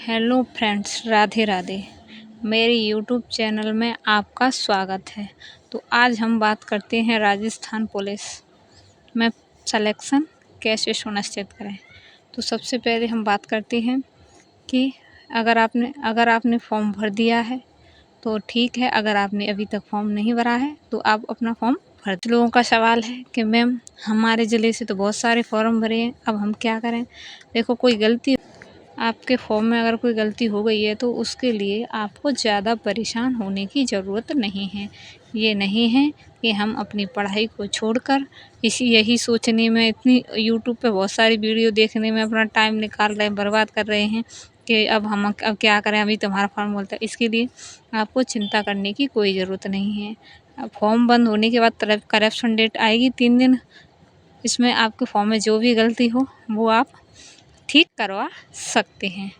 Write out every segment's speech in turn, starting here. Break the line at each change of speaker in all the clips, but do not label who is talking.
Hello friends, Radhe Radhe. मेरे YouTube channel में आपका स्वागत है। तो आज हम बात करते हैं राजस्थान पुलिस में सिलेक्शन कैसे सुनिश्चित करें। तो सबसे पहले हम बात करते हैं कि अगर आपने फॉर्म भर दिया है तो ठीक है, अगर आपने अभी तक फॉर्म नहीं भरा है तो आप अपना फॉर्म भर। लोगों का सवाल है कि मैम हमारे ज़िले से तो बहुत सारे फॉर्म भरे हैं, अब हम क्या करें। देखो, कोई गलती आपके फॉर्म में अगर कोई गलती हो गई है तो उसके लिए आपको ज़्यादा परेशान होने की ज़रूरत नहीं है। ये नहीं है कि हम अपनी पढ़ाई को छोड़कर यही सोचने में, इतनी यूट्यूब पे बहुत सारी वीडियो देखने में अपना टाइम निकाल रहे हैं, बर्बाद कर रहे हैं कि अब क्या करें, अभी तुम्हारा फॉर्म बोलता है। इसके लिए आपको चिंता करने की कोई ज़रूरत नहीं है। अब फॉर्म बंद होने के बाद करप्शन डेट आएगी 3 दिन। इसमें आपके फॉर्म में जो भी गलती हो वो आप ठीक करवा सकते हैं।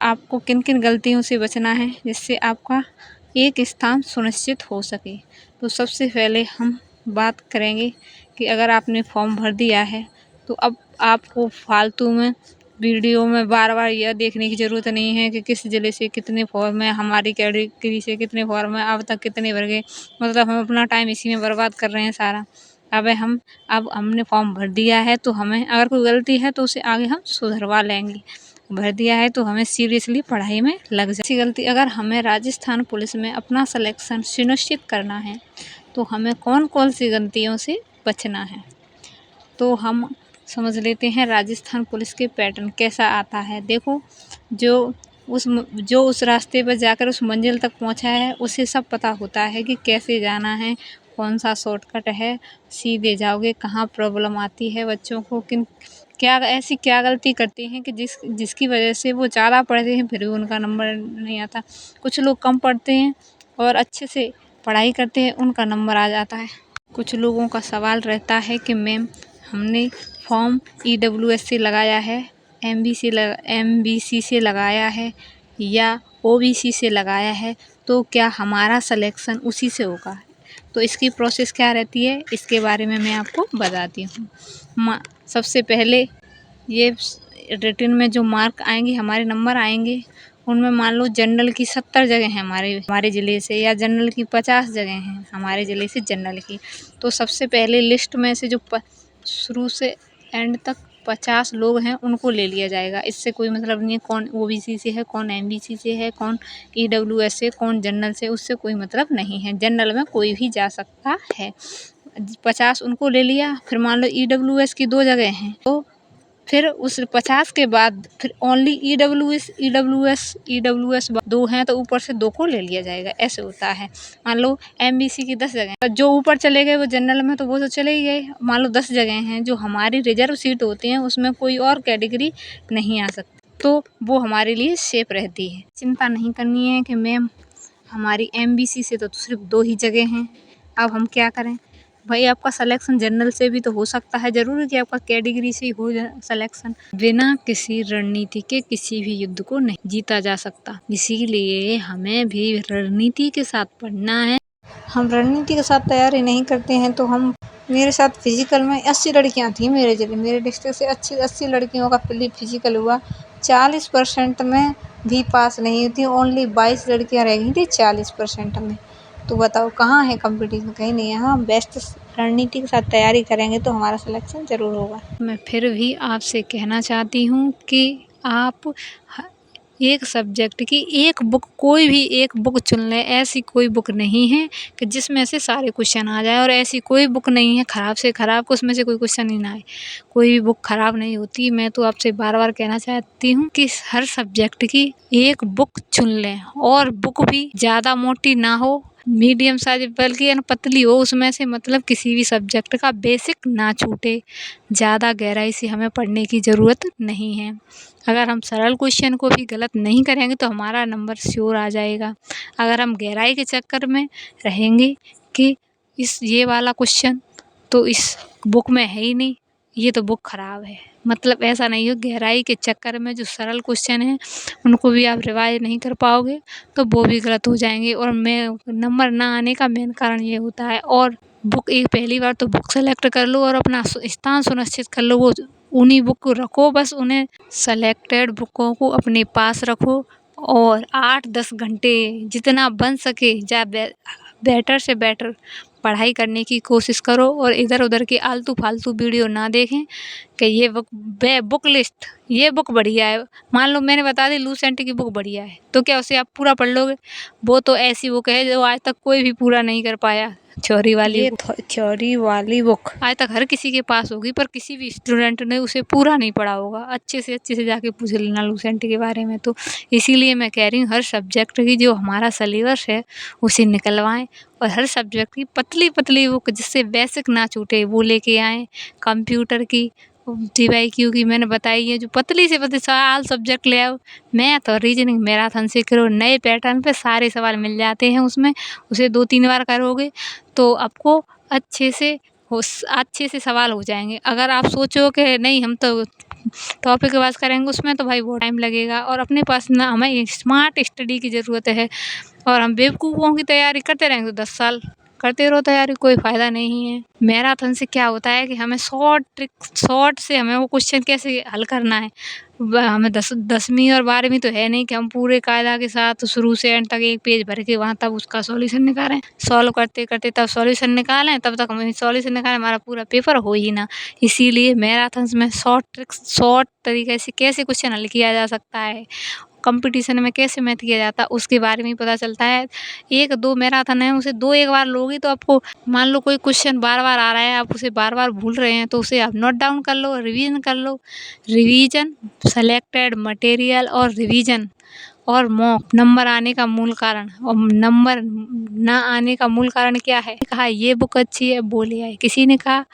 आपको किन किन गलतियों से बचना है जिससे आपका एक स्थान सुनिश्चित हो सके। तो सबसे पहले हम बात करेंगे कि अगर आपने फॉर्म भर दिया है तो अब आपको फालतू में वीडियो में बार बार यह देखने की ज़रूरत नहीं है कि किस ज़िले से कितने फॉर्म है, हमारी कैटेगरी से कितने फॉर्म है, अब तक कितने भर गए। मतलब हम अपना टाइम इसी में बर्बाद कर रहे हैं सारा। अब हमने फॉर्म भर दिया है तो हमें अगर कोई गलती है तो उसे आगे हम सुधरवा लेंगे। भर दिया है तो हमें सीरियसली पढ़ाई में लग जाए। ऐसी गलती, अगर हमें राजस्थान पुलिस में अपना सिलेक्शन सुनिश्चित करना है तो हमें कौन कौन सी गलतियों से बचना है। तो हम समझ लेते हैं राजस्थान पुलिस के पैटर्न कैसा आता है। देखो, जो उस रास्ते पर जाकर उस मंजिल तक पहुंचा है उसे सब पता होता है कि कैसे जाना है, कौन सा शॉर्टकट है, सीधे जाओगे, कहाँ प्रॉब्लम आती है बच्चों को, ऐसी क्या गलती करते हैं कि जिसकी वजह से वो ज़्यादा पढ़ते हैं फिर भी उनका नंबर नहीं आता। कुछ लोग कम पढ़ते हैं और अच्छे से पढ़ाई करते हैं, उनका नंबर आ जाता है। कुछ लोगों का सवाल रहता है कि मैम हमने फॉर्म EWS से लगाया है, MBC से लगाया है या OBC से लगाया है, तो क्या हमारा सिलेक्शन उसी से होगा। तो इसकी प्रोसेस क्या रहती है, इसके बारे में मैं आपको बताती हूँ। सबसे पहले ये रिटन में जो मार्क आएंगे, हमारे नंबर आएंगे, उनमें मान लो जनरल की 70 जगह हैं हमारे ज़िले से, या जनरल की 50 जगह हैं हमारे ज़िले से जनरल की। तो सबसे पहले लिस्ट में से जो शुरू से एंड तक 50 लोग हैं उनको ले लिया जाएगा। इससे कोई मतलब नहीं है कौन OBC से है, कौन MBC से है, कौन EWS से, कौन जनरल से, उससे कोई मतलब नहीं है। जनरल में कोई भी जा सकता है। 50 उनको ले लिया। फिर मान लो EWS की 2 जगह हैं तो फिर उस 50 के बाद फिर ओनली EWS 2 हैं तो ऊपर से 2 को ले लिया जाएगा। ऐसे होता है। मान लो MBC की 10 जगह, जो ऊपर चले गए वो जनरल में तो वो तो चले ही गए। मान लो 10 जगह हैं जो हमारी रिजर्व सीट होती हैं, उसमें कोई और कैटेगरी नहीं आ सकती, तो वो हमारे लिए सेफ रहती है। चिंता नहीं करनी है कि मैम हमारी MBC से तो सिर्फ 2 ही जगह हैं, अब हम क्या करें। भाई, आपका सिलेक्शन जनरल से भी तो हो सकता है, ज़रूरी कि आपका कैटेगरी से ही हो सिलेक्शन। बिना किसी रणनीति के किसी भी युद्ध को नहीं जीता जा सकता, इसीलिए हमें भी रणनीति के साथ पढ़ना है। हम रणनीति के साथ तैयारी नहीं करते हैं तो मेरे साथ फिजिकल में 80 लड़कियां थी मेरे डिस्ट्रिक्ट से 80 लड़कियों का फिजिकल हुआ। 40% में भी पास नहीं होती, ओनली 22 लड़कियां रह गई थी 40% में। तो बताओ कहाँ है कंपटीशन, कहीं नहीं है। हाँ, बेस्ट रणनीति के साथ तैयारी करेंगे तो हमारा सिलेक्शन ज़रूर होगा। मैं फिर भी आपसे कहना चाहती हूँ कि आप एक सब्जेक्ट की एक बुक, कोई भी एक बुक चुन लें। ऐसी कोई बुक नहीं है कि जिसमें से सारे क्वेश्चन आ जाए, और ऐसी कोई बुक नहीं है ख़राब से ख़राब कि उसमें से कोई क्वेश्चन ही ना आए। कोई भी बुक ख़राब नहीं होती। मैं तो आपसे बार बार कहना चाहती हूँ कि हर सब्जेक्ट की एक बुक चुन लें, और बुक भी ज़्यादा मोटी ना हो, मीडियम साइज बल्कि पतली हो, उसमें से मतलब किसी भी सब्जेक्ट का बेसिक ना छूटे। ज़्यादा गहराई से हमें पढ़ने की ज़रूरत नहीं है। अगर हम सरल क्वेश्चन को भी गलत नहीं करेंगे तो हमारा नंबर श्योर आ जाएगा। अगर हम गहराई के चक्कर में रहेंगे कि ये वाला क्वेश्चन तो इस बुक में है ही नहीं, ये तो बुक ख़राब है, मतलब ऐसा नहीं हो। गहराई के चक्कर में जो सरल क्वेश्चन हैं उनको भी आप रिवाइज नहीं कर पाओगे तो वो भी गलत हो जाएंगे, और नंबर ना आने का मेन कारण ये होता है। और बुक, एक पहली बार तो बुक सेलेक्ट कर लो और अपना स्थान सुनिश्चित कर लो, वो उन्हीं बुक को रखो, बस उन्हें सेलेक्टेड बुकों को अपने पास रखो। और 8-10 घंटे जितना बन सके बेटर से बेटर पढ़ाई करने की कोशिश करो और इधर-उधर की आलतू-फालतू वीडियो ना देखें कि ये बुक लिस्ट ये बुक बढ़िया है। मान लो मैंने बता दी लूसेंट की बुक बढ़िया है, तो क्या उसे आप पूरा पढ़ लोगे? वो तो ऐसी बुक है जो आज तक कोई भी पूरा नहीं कर पाया। थ्योरी वाली बुक थ्योरी वाली बुक आज तक हर किसी के पास होगी, पर किसी भी स्टूडेंट ने उसे पूरा नहीं पढ़ा होगा। अच्छे से जाके पूछ लेना लूसेंट के बारे में। तो इसीलिए मैं कह रही हूँ हर सब्जेक्ट की जो हमारा सिलेबस है उसे निकलवाएँ और हर सब्जेक्ट की पतली-पतली बुक जिससे बेसिक ना छूटे वो लेके आएँ। कंप्यूटर की DYQ की मैंने बताई है जो पतली से पतली ऑल सब्जेक्ट ले आओ। मैथ और रीजनिंग मैराथन से करो, नए पैटर्न पे सारे सवाल मिल जाते हैं उसमें। उसे 2-3 बार करोगे तो आपको अच्छे से सवाल हो जाएँगे। अगर आप सोचो कि नहीं हम तो टॉपिक वाइज़ करेंगे उसमें तो भाई बहुत टाइम लगेगा और अपने पास ना हमें स्मार्ट स्टडी की ज़रूरत है और हम बेवकूफ़ों की तैयारी करते रहेंगे तो 10 साल करते रहो तैयारी, कोई फ़ायदा नहीं है। मैराथन से क्या होता है कि हमें शॉर्ट से हमें वो क्वेश्चन कैसे हल करना है। हमें 10वीं और 12वीं तो है नहीं कि हम पूरे कायदा के साथ शुरू से एंड तक एक पेज भर के वहाँ तब उसका सॉल्यूशन निकालें। सॉल्व करते-करते तब सॉल्यूशन निकालें, तब तक हमें सॉल्यूशन निकालें हमारा पूरा पेपर हो ही ना। इसीलिए मैराथन्स में शॉर्ट तरीके से कैसे क्वेश्चन हल किया जा सकता है, कॉम्पिटिशन में कैसे मैथ किया जाता है उसके बारे में पता चलता है। 1-2 मैराथन है उसे 1 बार लोगे तो आपको मान लो कोई क्वेश्चन बार-बार आ रहा है, आप उसे बार-बार भूल रहे हैं तो उसे आप नोट डाउन कर लो, रिवीजन कर लो। रिवीजन, सेलेक्टेड मटेरियल और रिवीजन और मॉक नंबर आने का मूल कारण और नंबर ना आने का मूल कारण क्या है? कहा ये बुक अच्छी है वो ले आए, किसी ने कहा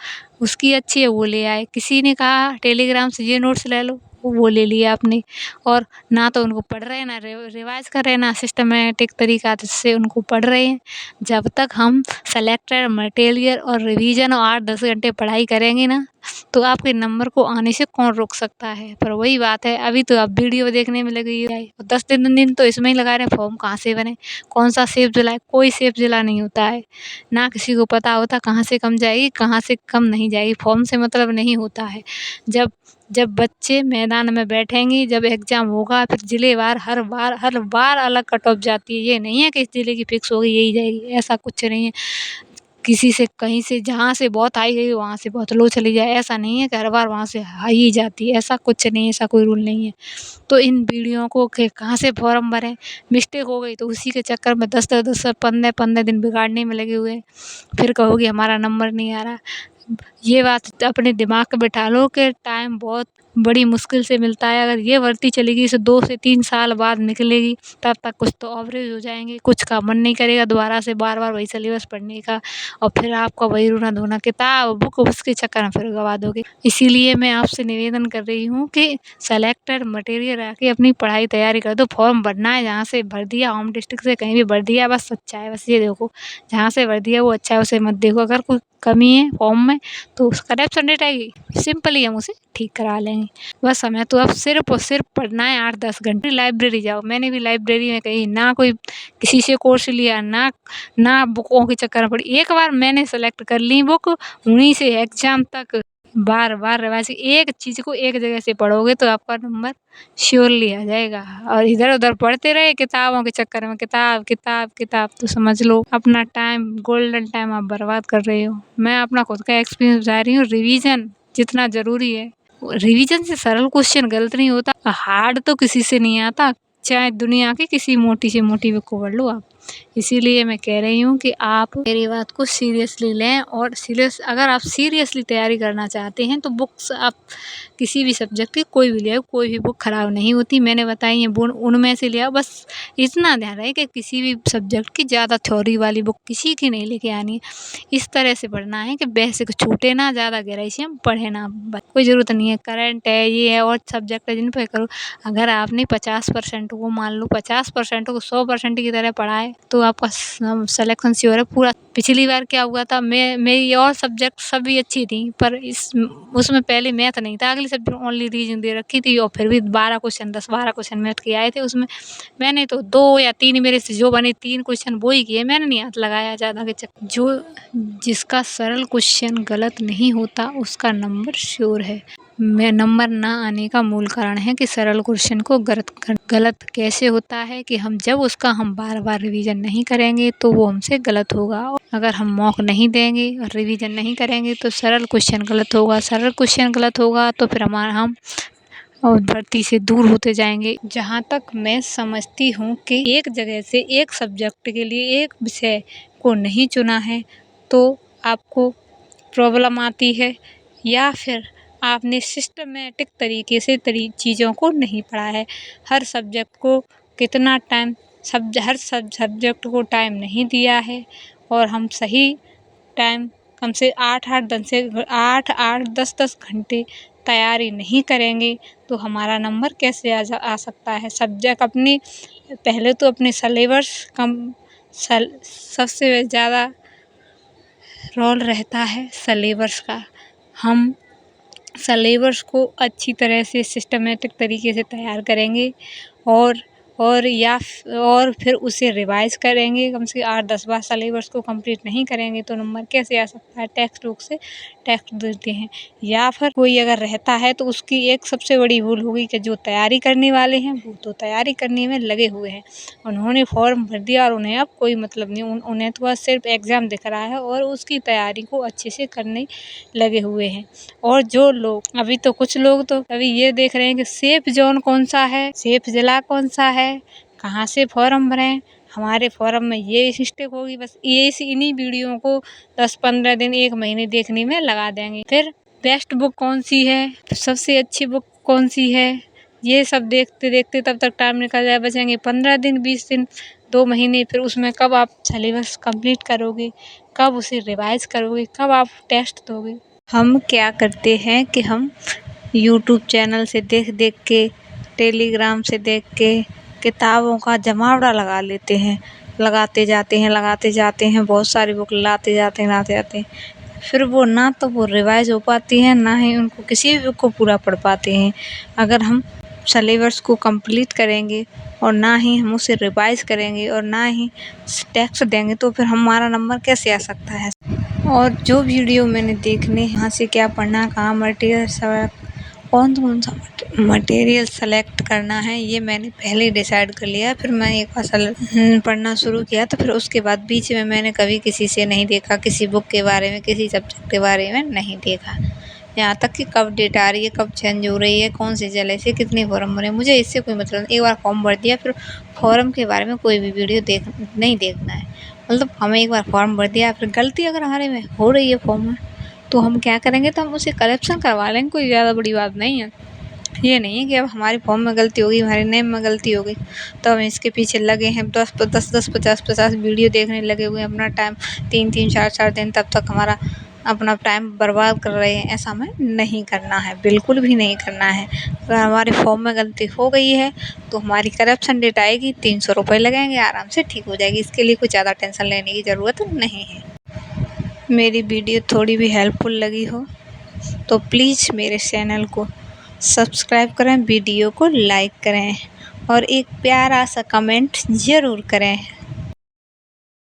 उसकी अच्छी है वो ले आए, किसी ने कहा टेलीग्राम से ये नोट्स ले लो वो ले लिया आपने और ना तो उनको पढ़ रहे हैं ना रिवाइज कर रहे हैं ना सिस्टमेटिक तरीका से उनको पढ़ रहे हैं। जब तक हम सेलेक्टेड मटेरियल और रिवीजन और 8-10 घंटे पढ़ाई करेंगे ना तो आपके नंबर को आने से कौन रोक सकता है। पर वही बात है अभी तो आप वीडियो देखने में लगी है 10 दिन तो इसमें ही लगा रहे हैं फॉर्म कहाँ से बने, कौन सा सेफ जिला है, कोई सेफ जिला नहीं होता है। ना किसी को पता होता कहाँ से कम जाएगी कहाँ से कम नहीं जाएगी, फॉर्म से मतलब नहीं होता है। जब जब बच्चे मैदान में बैठेंगे, जब एग्ज़ाम होगा फिर ज़िलेवार हर बार अलग कट ऑफ जाती है। ये नहीं है कि इस ज़िले की फिक्स होगी यही जाएगी, ऐसा कुछ नहीं है। किसी से कहीं से जहाँ से बहुत हाई गई वहाँ से बहुत लो चली जाए, ऐसा नहीं है कि हर बार वहाँ से हाई ही जाती है, ऐसा कुछ नहीं है, ऐसा कोई रूल नहीं है। तो इन वीडियो को के कहाँ से फॉर्म भरें, मिस्टेक हो गई तो उसी के चक्कर में 10-10 15-15 दिन बिगाड़ने में लगे हुए हैं। फिर कहोगे हमारा नंबर नहीं आ रहा। ये बात अपने दिमाग में बिठा लो कि टाइम बहुत बड़ी मुश्किल से मिलता है। अगर ये बढ़ती चलेगी इसे 2 से 3 साल बाद निकलेगी, तब तक कुछ तो एवरेज हो जाएँगे, कुछ का मन नहीं करेगा दोबारा से बार-बार वही सिलेबस पढ़ने का और फिर आपका वही रोना-धोना किताब, बुक उसके चक्कर में फिर गँवा दोगे। इसीलिए मैं आपसे निवेदन कर रही हूँ कि सेलेक्टेड मटेरियल रख के अपनी पढ़ाई तैयारी कर दो। फॉर्म भरना है जहाँ से भर दिया, होम डिस्ट्रिक्ट से कहीं भी भर दिया बस अच्छा है, बस ये देखो जहाँ से भर दिया वो अच्छा है उसे मत देखो। अगर कोई कमी है फॉर्म में तो करेक्शन डेट आएगी, सिंपली हम उसे ठीक करा लेंगे। बस हमें तो अब सिर्फ़ और सिर्फ़ पढ़ना है 8-10 घंटे। लाइब्रेरी जाओ, मैंने भी लाइब्रेरी में कहीं ना कोई किसी से कोर्स लिया, ना बुकों के चक्कर में पड़ी। एक बार मैंने सेलेक्ट कर ली बुक, उन्हीं से एग्ज़ाम तक बार-बार रिवाइज़ एक चीज़ को एक जगह से पढ़ोगे तो आपका नंबर श्योरली आ जाएगा और इधर-उधर पढ़ते रहे किताबों के चक्कर में किताब तो समझ लो अपना टाइम गोल्डन टाइम आप बर्बाद कर रहे हो। मैं अपना खुद का एक्सपीरियंस बता रही हूँ, रिवीजन जितना ज़रूरी है, रिवीजन से सरल क्वेश्चन गलत नहीं होता, हार्ड तो किसी से नहीं आता, चाहे दुनिया की किसी मोटी से मोटी बुक को पढ़ लो आप। इसीलिए मैं कह रही हूँ कि आप मेरी बात को सीरियसली लें और अगर आप सीरियसली तैयारी करना चाहते हैं तो बुक्स आप किसी भी सब्जेक्ट की कोई भी ले आओ, कोई भी बुक खराब नहीं होती। मैंने बताई है वो उनमें से ले आओ, बस इतना ध्यान रहे कि किसी भी सब्जेक्ट की ज़्यादा थ्योरी वाली बुक किसी की नहीं लेके आनी है। इस तरह से पढ़ना है कि बेसिक छूटे ना, ज़्यादा गहराई से हम पढ़े ना। कोई ज़रूरत नहीं है, करंट है ये है और सब्जेक्ट है जिन पे करो। अगर आपने 50% को मान लो 50% को 100% की तरह पढ़ा है तो आपका सिलेक्शन श्योर है पूरा। पिछली बार क्या हुआ था, मेरी और सब्जेक्ट सभी अच्छी थी पर उसमें पहले मैथ नहीं था, अगली सब्जेक्ट ओनली रीजनिंग दे रखी थी और फिर भी 10-12 क्वेश्चन मैथ के आए थे उसमें। मैंने तो 2 या 3 मेरे से जो बने 3 क्वेश्चन वो ही किए, मैंने नहीं हाथ लगाया ज़्यादा के चक्कर। जिसका सरल क्वेश्चन गलत नहीं होता उसका नंबर श्योर है। में नंबर ना आने का मूल कारण है कि सरल क्वेश्चन को गलत कैसे होता है कि हम जब उसका हम बार-बार रिवीजन नहीं करेंगे तो वो हमसे गलत होगा। और अगर हम मॉक नहीं देंगे और रिवीजन नहीं करेंगे तो सरल क्वेश्चन गलत होगा। सरल क्वेश्चन गलत होगा तो फिर हम और भर्ती से दूर होते जाएंगे। जहाँ तक मैं समझती हूँ कि एक जगह से एक सब्जेक्ट के लिए एक विषय को नहीं चुना है तो आपको प्रॉब्लम आती है, या फिर आपने सिस्टमेटिक तरीके से चीज़ों को नहीं पढ़ा है। हर सब्जेक्ट को कितना टाइम हर सब्जेक्ट को टाइम नहीं दिया है और हम सही टाइम कम से 8-8 10-10 घंटे तैयारी नहीं करेंगे तो हमारा नंबर कैसे आ सकता है। सब्जेक्ट अपने पहले तो अपने सिलेबस सबसे ज़्यादा रोल रहता है सिलेबस का। हम सिलेबस को अच्छी तरह से सिस्टमेटिक तरीके से तैयार करेंगे और फिर उसे रिवाइज करेंगे। कम से 8-10 बार सिलेबस को कंप्लीट नहीं करेंगे तो नंबर कैसे आ सकता है। टेक्स्ट बुक से टेक्स्ट देते हैं, या फिर कोई अगर रहता है तो उसकी एक सबसे बड़ी भूल होगी कि जो तैयारी करने वाले हैं वो तो तैयारी करने में लगे हुए हैं। उन्होंने फॉर्म भर दिया और उन्हें अब कोई मतलब नहीं, उन्हें तो बस सिर्फ एग्ज़ाम दिख रहा है और उसकी तैयारी को अच्छे से करने लगे हुए हैं। और जो लोग अभी तो कुछ लोग तो अभी ये देख रहे हैं कि सेफ जोन कौन सा है, सेफ जिला कौन सा है, कहाँ से फॉर्म भरें, हमारे फॉर्म में ये मिस्टेक होगी। बस ये इन्हीं वीडियो को 10-15 दिन 1 महीने देखने में लगा देंगे। फिर बेस्ट बुक कौन सी है, सबसे अच्छी बुक कौन सी है, ये सब देखते देखते तब तक टाइम निकल जाए। बचेंगे 15 दिन, 20 दिन, 2 महीने। फिर उसमें कब आप सिलेबस कंप्लीट करोगे, कब उसे रिवाइज करोगे, कब आप टेस्ट दोगे। हम क्या करते हैं कि हम यूट्यूब चैनल से देख के, टेलीग्राम से देख के किताबों का जमावड़ा लगा लेते हैं। लगाते जाते हैं, बहुत सारी बुक लाते जाते हैं। फिर वो ना तो वो रिवाइज हो पाती हैं, ना ही उनको किसी भी बुक को पूरा पढ़ पाते हैं। अगर हम सिलेबस को कंप्लीट करेंगे और ना ही हम उसे रिवाइज करेंगे और ना ही टेक्स्ट देंगे तो फिर हमारा नंबर कैसे आ सकता है। और जो वीडियो मैंने देखने यहाँ से क्या पढ़ना, कहाँ कौन सा मटेरियल सेलेक्ट करना है, ये मैंने पहले डिसाइड कर लिया। फिर मैं एक बार पढ़ना शुरू किया तो फिर उसके बाद बीच में मैंने कभी किसी से नहीं देखा, किसी बुक के बारे में, किसी सब्जेक्ट के बारे में नहीं देखा। यहाँ तक कि कब डेट आ रही है, कब चेंज हो रही है, कौन से जिले से कितने फॉर्म भरे, मुझे इससे कोई मतलब नहीं। एक बार फॉर्म भर दिया, फिर फॉर्म के बारे में कोई भी वीडियो नहीं देखना है। मतलब हमें एक बार फॉर्म भर दिया, फिर गलती अगर हमारे में हो रही है फॉर्म में तो हम क्या करेंगे, तो हम उसे करेक्शन करवा लेंगे। कोई ज़्यादा बड़ी बात नहीं है। ये नहीं है कि अब हमारे फॉर्म में गलती होगी, हमारे नेम में गलती हो गई तो हम इसके पीछे लगे हैं 10-10 50-50 वीडियो देखने लगे हुए हैं। अपना टाइम 3-3 4-4 दिन तब तक हमारा अपना टाइम बर्बाद कर रहे हैं। ऐसा हमें नहीं करना है, बिल्कुल भी नहीं करना है। अगर हमारे फॉर्म में गलती हो गई है तो हमारी करेक्शन डेट आएगी, 300 रुपये लगेंगे, आराम से ठीक हो जाएगी। इसके लिए कुछ ज़्यादा टेंशन लेने की ज़रूरत नहीं है। मेरी वीडियो थोड़ी भी हेल्पफुल लगी हो तो प्लीज़ मेरे चैनल को सब्सक्राइब करें, वीडियो को लाइक करें और एक प्यारा सा कमेंट ज़रूर करें।